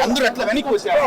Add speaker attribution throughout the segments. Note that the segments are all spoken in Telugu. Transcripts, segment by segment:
Speaker 1: అందరూ ఎట్లా వెనక్కి వచ్చారు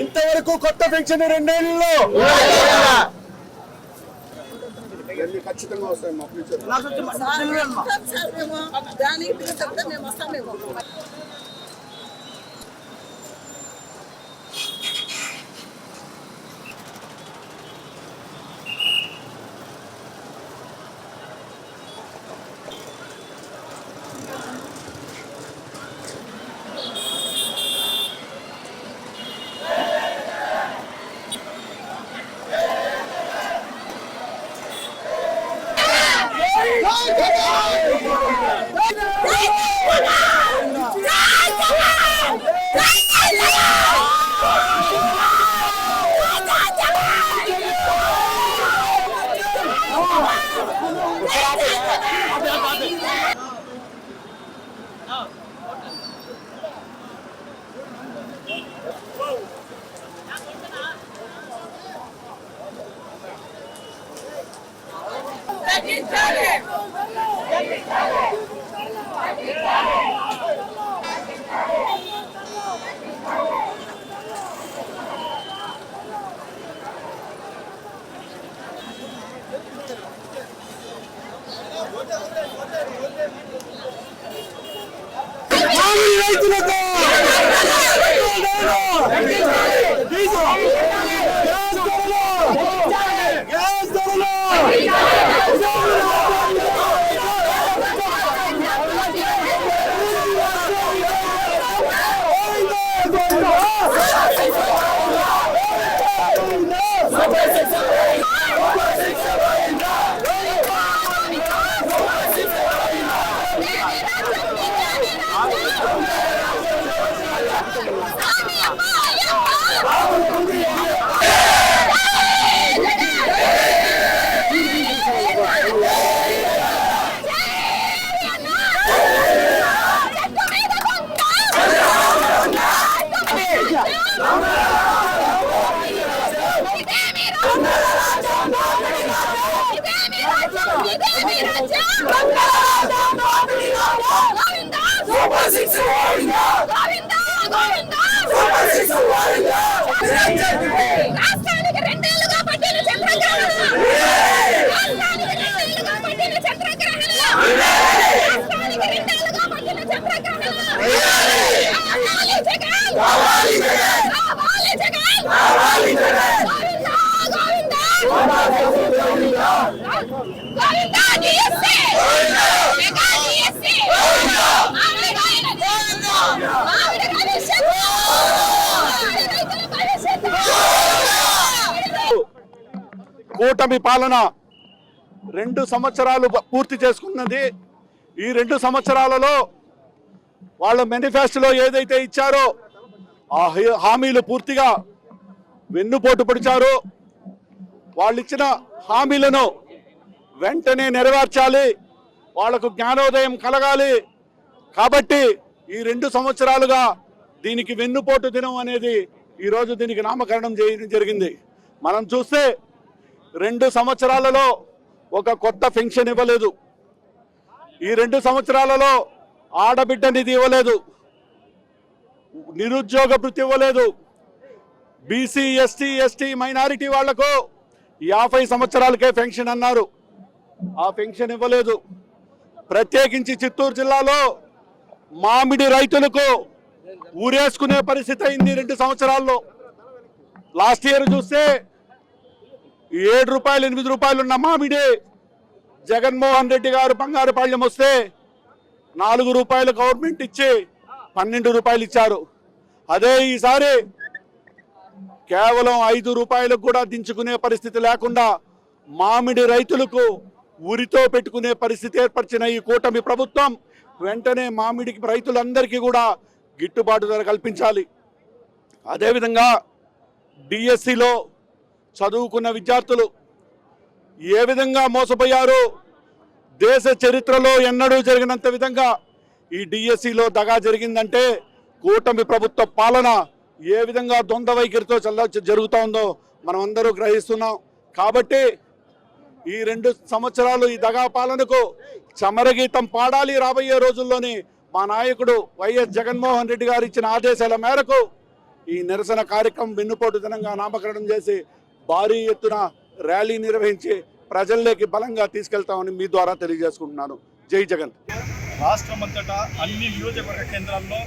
Speaker 1: ఇంతవరకు కొత్త పెన్షన్ 2 నెలల్లో ఖచ్చితంగా వస్తాయి.
Speaker 2: రైతులకు
Speaker 1: కూటమి పాలన 2 సంవత్సరాలు పూర్తి చేసుకున్నది. ఈ 2 సంవత్సరాలలో వాళ్ళ మేనిఫెస్టోలో ఏదైతే ఇచ్చారో ఆ హామీలు పూర్తిగా వెన్నుపోటు పొడిచారు. వాళ్ళు ఇచ్చిన హామీలను వెంటనే నెరవేర్చాలి, వాళ్లకు జ్ఞానోదయం కలగాలి. కాబట్టి ఈ 2 సంవత్సరాలుగా దీనికి వెన్నుపోటు దినం అనేది ఈరోజు దీనికి నామకరణం చేయడం జరిగింది. మనం చూస్తే 2 సంవత్సరాలలో ఒక కొత్త పెన్షన్ ఇవ్వలేదు, ఈ 2 సంవత్సరాలలో ఆడబిడ్డ నిధి ఇవ్వలేదు, నిరుద్యోగ భృతి ఇవ్వలేదు, బీసీ ఎస్టీ ఎస్టీ మైనారిటీ వాళ్లకు 50 సంవత్సరాలకే పెన్షన్ అన్నారు, ఆ పెన్షన్ ఇవ్వలేదు. ప్రత్యేకించి చిత్తూరు జిల్లాలో మామిడి రైతులకు ఊరేసుకునే పరిస్థితి అయింది 2 సంవత్సరాల్లో. లాస్ట్ ఇయర్ చూస్తే 7 రూపాయలు 8 రూపాయలు ఉన్న మామిడి జగన్మోహన్ రెడ్డి గారు బంగారుపాళ్యం వస్తే 4 రూపాయలు గవర్నమెంట్ ఇచ్చి 12 రూపాయలు ఇచ్చారు. అదే ఈసారి కేవలం 5 రూపాయలకు కూడా దించుకునే పరిస్థితి లేకుండా మామిడి రైతులకు ఉరితో పెట్టుకునే పరిస్థితి ఏర్పరిచిన ఈ కూటమి ప్రభుత్వం వెంటనే మామిడి రైతులందరికీ కూడా గిట్టుబాటు ధర కల్పించాలి. అదేవిధంగా డిఎస్సిలో చదువుకున్న విద్యార్థులు ఏ విధంగా మోసపోయారు, దేశ చరిత్రలో ఎన్నడూ జరిగినంత విధంగా ఈ డిఎస్సిలో దగా జరిగిందంటే కూటమి ప్రభుత్వ పాలన ఏ విధంగా ద్వంద్వ వైఖరితో జరుగుతూ ఉందో మనం అందరూ గ్రహిస్తున్నాం. కాబట్టి ఈ 2 సంవత్సరాలు ఈ దగా పాలనకు చమరగీతం పాడాలి. రాబోయే రోజుల్లోని మా నాయకుడు వైఎస్ జగన్మోహన్ రెడ్డి గారు ఇచ్చిన ఆదేశాల మేరకు ఈ నిరసన కార్యక్రమం వెన్నుపోటు దినంగా నామకరణం చేసి భారీ ఎత్తున ర్యాలీ నిర్వహించి ప్రజల్లోకి బలంగా తీసుకెళ్తామని మీ ద్వారా తెలియజేసుకుంటున్నాను. జై జగన్.
Speaker 2: రాష్ట్రమంతటా అన్ని నియోజకవర్గ కేంద్రాల్లో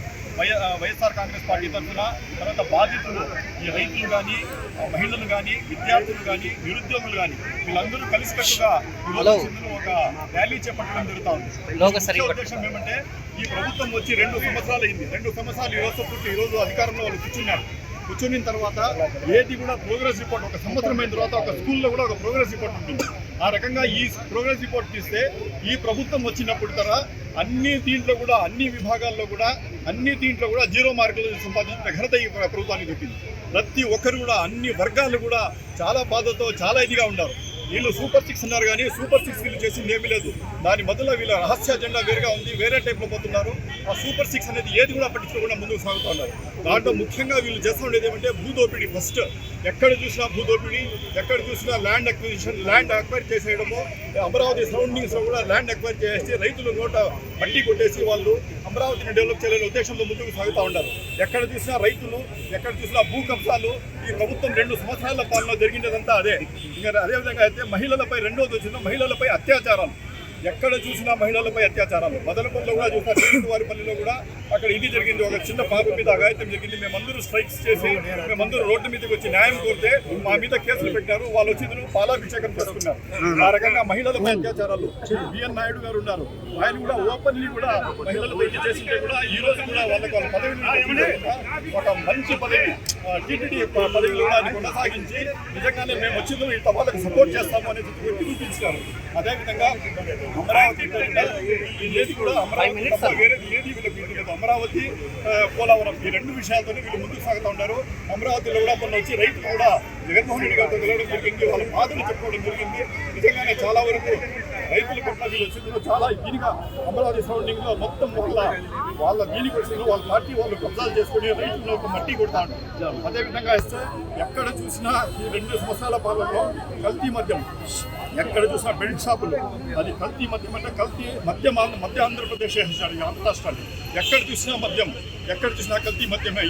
Speaker 2: వైఎస్ఆర్ కాంగ్రెస్ పార్టీ తరఫున తర్వాత బాధితులు ఈ రైతులు కానీ మహిళలు కానీ విద్యార్థులు కానీ నిరుద్యోగులు కానీ వీళ్ళందరూ కలిసికట్టుగా ఒక ర్యాలీ చేపట్టడం జరుగుతూ ఉంది. ఉద్దేశం ఏమంటే ఈ ప్రభుత్వం వచ్చి 2 సంవత్సరాలు అయింది. 2 సంవత్సరాలు ఈ రోజు అధికారంలో వాళ్ళు కూర్చున్న తర్వాత ఏది కూడా ప్రోగ్రెస్ రిపోర్ట్ ఒక సంవత్సరం అయిన తర్వాత ఒక స్కూల్లో కూడా ఒక ప్రోగ్రెస్ రిపోర్ట్ ఉంటుంది. ఆ రకంగా ఈ ప్రోగ్రెస్ రిపోర్ట్ తీస్తే ఈ ప్రభుత్వం వచ్చినప్పుడు అన్ని దీంట్లో కూడా అన్ని విభాగాల్లో కూడా అన్ని దీంట్లో కూడా 0 మార్కులు సంపాదించిన ఘనత ఈ ప్రభుత్వానికి దొరికింది. ప్రతి ఒక్కరు కూడా అన్ని వర్గాలు కూడా చాలా బాధతో చాలా ఇదిగా ఉన్నారు. వీళ్ళు సూపర్ 6 అన్నారు కానీ సూపర్ 6 వీళ్ళు చేసింది ఏమీ లేదు. దాని బదులు వీళ్ళ రహస్య అజెండా వేరుగా ఉంది, వేరే టైప్లో పోతున్నారు. ఆ సూపర్ 6 అనేది ఏది కూడా పట్టించుకోకుండా ముందుకు సాగుతూ ఉన్నారు. దాంట్లో ముఖ్యంగా వీళ్ళు చేస్తూ ఉండేది ఏమంటే భూదోపిడీ. ఫస్ట్ ఎక్కడ చూసినా భూదోపిడీ, ఎక్కడ చూసినా ల్యాండ్ అక్విజిషన్, ల్యాండ్ అక్వైర్ చేసేయడము. అమరావతి సరౌండింగ్స్లో కూడా ల్యాండ్ అక్వైర్ చేసి రైతులు నోట మట్టి కొట్టేసి వాళ్ళు అమరావతిని డెవలప్ చేయాలనే ఉద్దేశంలో ముందుకు సాగుతూ ఉన్నారు. ఎక్కడ చూసినా రైతులు, ఎక్కడ చూసినా భూ కబ్జాలు. ఈ ప్రభుత్వం 2 సంవత్సరాల పాలన జరిగినదంతా అదే. ఇంకా అదేవిధంగా అయితే మహిళలపై రెండోది వచ్చిన మహిళలపై అత్యాచారాలు. ఎక్కడ చూసినా మహిళలపై అత్యాచారాలు. మదనపల్లిలో కూడా చూసినా వారిపల్లిలో కూడా అక్కడ ఇది జరిగింది. ఒక చిన్న పాప మీద అఘాయిత్యం జరిగింది. మేమందరూ స్ట్రైక్స్ చేసి మేమందరూ రోడ్డు మీదకి వచ్చి న్యాయం కోరితే మా మీద కేసులు పెట్టారు. వాళ్ళు వచ్చి పాలాభిషేకం చేసుకున్నారు. ఆ రకంగా మహిళలపై అత్యాచారాలు. బిఎన్ నాయుడు గారు ఉన్నారు, ఆయన కూడా ఓపెన్లీ కూడా మహిళలపై చేసింటే కూడా ఈ రోజు కూడా వాళ్ళకి వాళ్ళ పదవిని ఒక మంచి పదవి టీటీడీ పదవిలో ఆయన కొనసాగించి నిజంగానే మేము వచ్చిందో ఇంత వాళ్ళకి సపోర్ట్ చేస్తాము అనేది చూపించారు. అదేవిధంగా అమరావతి ఏది కూడా అమరావతి పోలవరం ఈ 2 విషయాలతో వీళ్ళు ముందుకు సాగుతూ ఉంటారు. అమరావతిలో కూడా మొన్న వచ్చి రైతులు కూడా జగన్మోహన్ రెడ్డి గారితో వెళ్ళడం జరిగింది, వాళ్ళ బాధలు చెప్పుకోవడం జరిగింది. నిజంగానే చాలా వరకు రైతుల పట్ల వీళ్ళు వచ్చిందో చాలా ఈజీగా అమరావతి సరౌండింగ్ లో మొత్తం వాళ్ళ దీనికి వచ్చిందో వాళ్ళ పార్టీ వాళ్ళు కబ్జాలు చేసుకుని రైతుల్లో ఒక మట్టి కొడతా ఉంటారు. అదేవిధంగా ఇస్తే ఎక్కడ చూసినా ఈ 2 సంవత్సరాల పాలనలో కల్తీ మద్యం, ఎక్కడ చూసినా బెల్ట్ షాపులు, అది కల్తీ మద్యం అంటే కల్తీ మధ్య ఆంధ్రప్రదేశ్ వేసేసాడు ఈ ఆంధ్ర రాష్ట్రాన్ని. ఎక్కడ చూసినా మద్యం, ఎక్కడ చూసినా కల్తీ మద్యమే.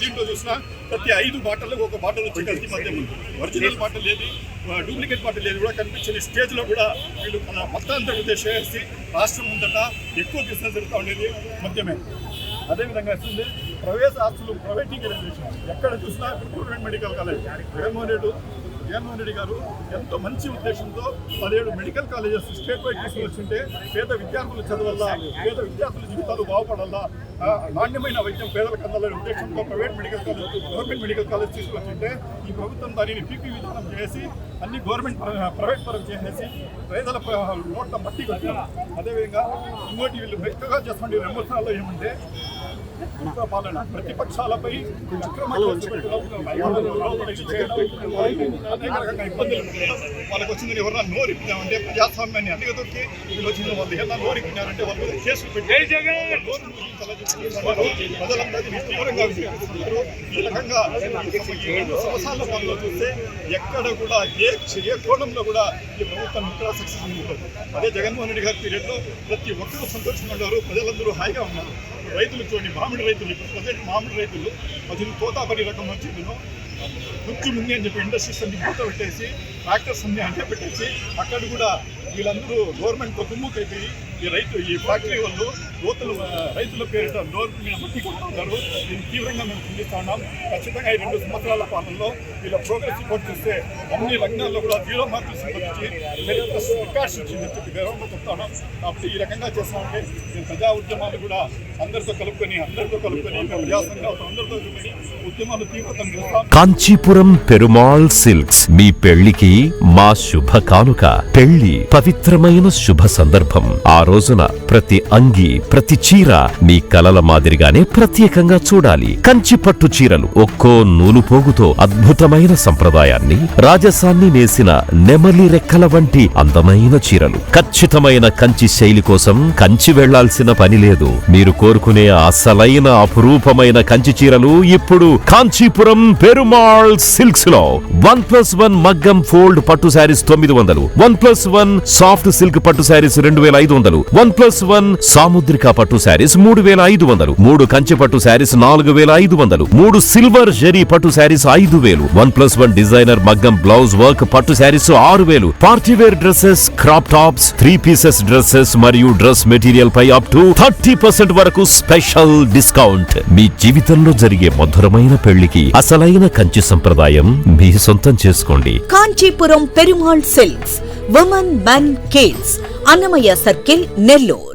Speaker 2: దీంట్లో చూసినా ప్రతి 5 బాటలకు ఒక బాటలు వచ్చి కల్తీ మద్యం ఉంది. ఒరిజినల్ బాటలు ఏది, డూప్లికేట్ బాటలు ఏది కూడా కనిపించని స్టేజ్లో కూడా వీళ్ళు మన మొత్తం ఆంధ్రప్రదేశ్ వేసి రాష్ట్రం ముందట ఎక్కువ బిజినెస్ జరుగుతూ ఉండేది మద్యమే. అదేవిధంగా వస్తుంది ప్రవేశ ఆస్తులు ప్రైవేటీకరైజేషన్ ఎక్కడ చూసినా government medical college Jaganmohan Reddy గారు ఎంతో మంచి ఉద్దేశంతో 17 మెడికల్ కాలేజెస్ స్టేట్ వైడ్ తీసుకొచ్చింటే పేద విద్యార్థులు చదవాలా, పేద విద్యార్థుల జీవితాలు బాగుపడాలా, నాణ్యమైన వైద్యం పేదలకు అందాలనే ఉద్దేశంతో గవర్నమెంట్ మెడికల్ కాలేజ్ తీసుకొచ్చింటే ఈ ప్రభుత్వం దానిని పీపీ విధానం చేసి అన్ని ప్రైవేట్ పరం చేసేసి పేదల నోట్ల మట్టి కొట్టారు. అదేవిధంగా ఇంకోటి వీళ్ళు మెక్కగా చేస్తుండే 2 సంవత్సరాల్లో ఏమంటే పాలన ప్రతిపక్షాలపై అనేక రకంగా ఇబ్బందులు వాళ్ళకి వచ్చిందని ఎవరన్నా నోరిప్పినామంటే ప్రజాస్వామ్యాన్ని అడ్డుగదొక్కి వీళ్ళు వచ్చిన వాళ్ళు ఎలా నోరిప్పినారంటే వాళ్ళు కేసులు పెట్టి ప్రజలందరినీ తీవ్రంగా విమర్శిస్తున్నారు. ఈ రకంగా ఈ 2 సంవత్సరాల పాలనలో చూస్తే ఎక్కడ కూడా ఏ కోణంలో కూడా ఈ ప్రభుత్వం ఇక్కడ సక్సెస్ ఉంటుంది. అదే జగన్మోహన్ రెడ్డి గారి పీరియడ్లో ప్రతి ఒక్కరూ సంతోషంగా ఉన్నారు, ప్రజలందరూ హాయిగా ఉన్నారు. రైతులు చూడండి, మామిడి రైతులు ఇప్పుడు ప్రజెంట్ మామిడి రైతులు అది తోతాపరి రకం వచ్చిందో గుర్తు ముందు అని చెప్పి ఇండస్ట్రీస్ అన్ని మూత పెట్టేసి ట్రాక్టర్స్ అన్ని అంటే పెట్టేసి అక్కడ కూడా వీళ్ళందరూ గవర్నమెంట్తో కుమ్ముకైపోయి ఈ ఫ్యాక్టరీ వాళ్ళు రైతుల పేరిట నోరు మీద మట్టి కొట్టుకుంటారు. దీన్ని తీవ్రంగా మేము ఖండిస్తా ఉన్నాం. ఖచ్చితంగా ఈ 2 సంవత్సరాల పాలనలో వీళ్ళ ప్రోగ్రెస్ రిపోర్ట్ చూస్తే అన్ని రంగాల్లో కూడా 0 మార్కులు సంబంధించి రికార్డ్స్ ఇచ్చింది చెప్పి గర్వంగా చెప్తా ఉన్నాం. కాబట్టి ఈ రకంగా చేస్తామంటే నేను ప్రజా ఉద్యమాలు కూడా అందరితో కలుపుకొని ప్రజా సంఘాలతో అందరితో కలిపి ఉద్యమాలు తీవ్రతం చేస్తాం.
Speaker 3: కాంచీపురం పెరుమాళ్ సిల్క్స్ మీ పెళ్లికి మా శుభ కానుక. పెళ్లి పవిత్రమైన శుభ సందర్భం. ఆ రోజున ప్రతి అంగి, ప్రతి చీర మీ కలల మాదిరిగానే ప్రత్యేకంగా చూడాలి. కంచి పట్టు చీరలు ఒక్కో నూలు పోగుతో అద్భుతమైన సంప్రదాయాన్ని, రాజసాన్ని నేసిన నెమలి రెక్కల వంటి అందమైన చీరలు. ఖచ్చితమైన కంచి శైలి కోసం కంచి వెళ్లాల్సిన పని లేదు. మీరు కోరుకునే అసలైన అపురూపమైన కంచి చీరలు ఇప్పుడు కాంచీపురం పెరుమాళ్ సిల్క్స్ లో 1+1 మగ్గం ఫోల్డ్ పట్టు శారీస్ 900, 1+1 సాఫ్ట్ సిల్క్ పట్టు శారీస్ 2500, 1+1 సాముద్రిక పట్టు శారీస్ 3500, 3 కంచి పట్టు saris 4500, 3 silver zari pattu sarees 5000, 1+1 designer maggam blouse work pattu sarees 6000, party wear dresses, crop tops, 3 pieces dresses మరియు డ్రెస్ మెటీరియల్ పై అప్ టు 30% వరకు స్పెషల్ డిస్కౌంట్. మీ జీవితంలో జరిగే మధురమైన పెళ్లికి అసలైన కంచి సంప్రదాయం మీ సొంతం చేసుకోండి.
Speaker 4: Kanchipuram Perumal silks, women, men, kids, Annamayya circle, Nellore.